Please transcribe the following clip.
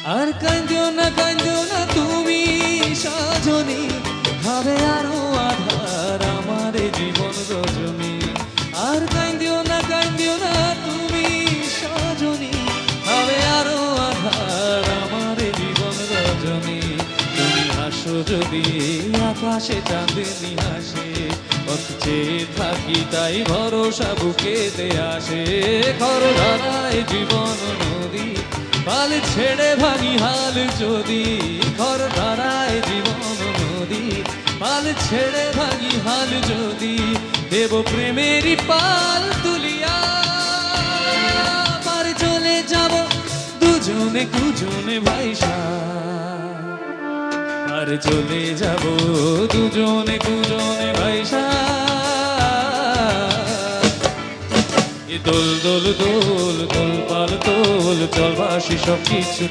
আর কাঁদিও না তুমি সজনী, হবে আরো আধার আমার জীবন রজনী। আর কাঁদিও না তুমি সজনী, হবে আরো আধার আমার জীবন রজনী। তুমি হাসো যদি আকাশে চাঁদনি হাসে, পথ চেয়ে থাকি তাই ভরসা বুকেতে আসে। খরধারায় জীবন নদী, পাল ছেড়ে ভাঙি হাল যদি। খরধারায় জীবন নদী, পাল ছেড়ে ভাঙি হাল যদি। দেব প্রেমেরই পাল তুলিয়া, পার চলে যাব দুজনে কুজনে ভাইসা। আর চলে যাব দুজনে কুজনে ভাইসা। দোল দোল দোল দোল পাল দোল, চল বাসি সব কিছু।